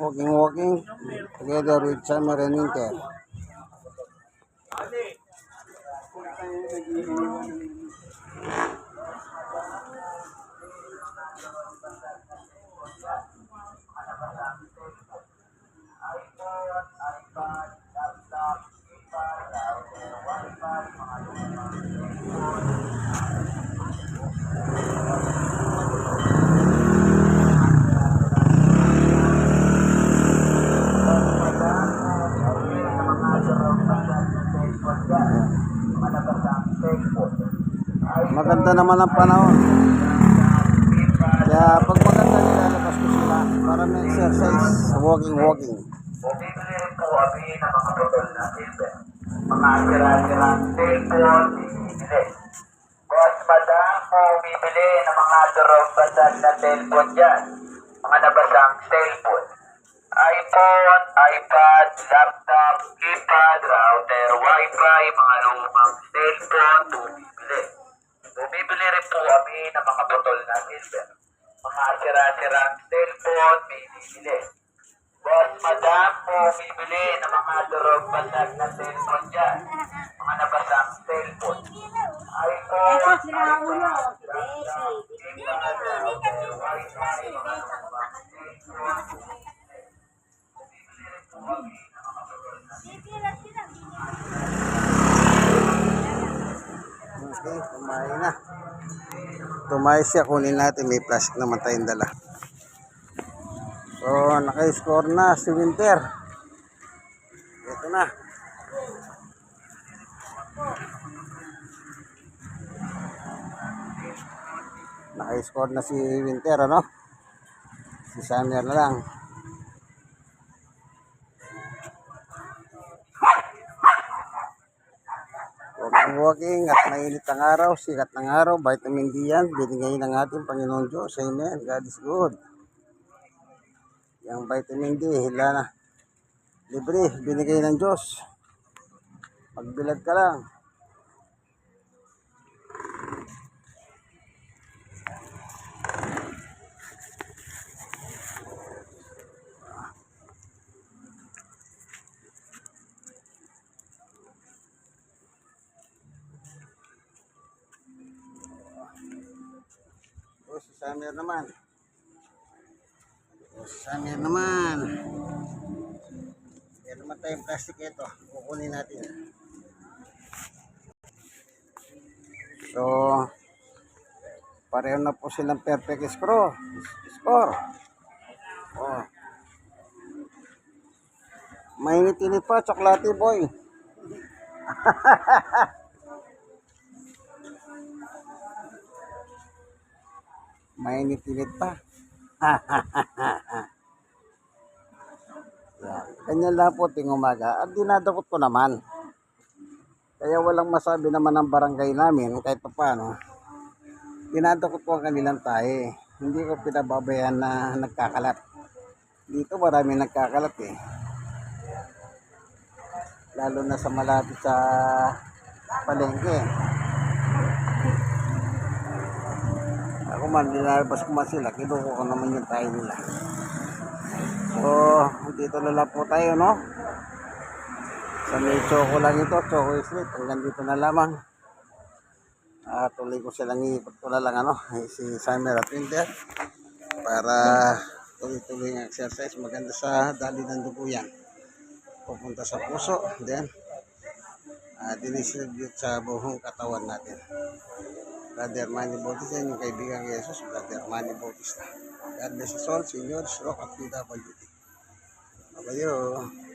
walking together with Summer and Winter. Maganda naman ang panahon. Kaya pag maganda nilalabas ko sila para may exercise, walking. Bumibili rin po kami ng mga botol na silver. Mga sira-sirang cellphone, bibili. Boss, madam, bumibili ng mga durog basag na cellphone dyan. Mga nabasang cellphone. iPhone, iPad, laptop, keypad, router, wifi, mga lumang cellphone, bumibili. Bumibili rin po kami ng mga botol na silver. Mga sira-sirang cellphone, bibili. Boss, madam, bumibili ng mga durog basag na cellphone dyan. Mga nabasang cellphone. iPhone, iPad, laptop, keypad, router, wifi, mga lumang cellphone. Okay, kumain na. Tumayo siya, kunin natin. May plastic naman tayong dala. So, naka-score na si Winter. Ito na. Naka-score na si Winter, ano? Si Summer na lang. Walking at mainit ang araw, sikat ng araw, vitamin D yan, binigay ng ating Panginoon Diyos. Amen. God is good. Yung vitamin D, hila na. Libre, binigay ng Diyos. Pagbilad ka lang. O, si Summer naman. Meron naman tayong plastic ito. Kukunin natin. So, pareho na po silang perfect score. Oh. Mainit-init pa, chocolate boy. Mainit-init pa. Yan. Ganyan lang po ting umaga. At dinadakot ko naman. Kaya walang masabi naman ng barangay namin kahit pa paano. Dinadakot ko ang kanilang tae. Hindi ko pinababayan na nagkakalat. Dito marami nagkakalat eh. Lalo na sa malapit sa palengke. Ako man, dinalabas ko man sila. Kinuko ko naman yung tayo nila. So, dito na lang po tayo, no? Sa may choco lang ito, choco street. Hanggang dito na lamang. Tuloy ko silang iipot ko na lang, si Summer at Winter. Para tuloy-tuloy ng exercise. Maganda sa dali ng dugo yan. Pupunta sa puso. Then, dinistribute sa buong katawan natin. Brother Manny Bautista, yung kaibigan ni Jesus, Brother Manny Bautista. God bless us all, Seniors, Rock at PWD. Bye-bye.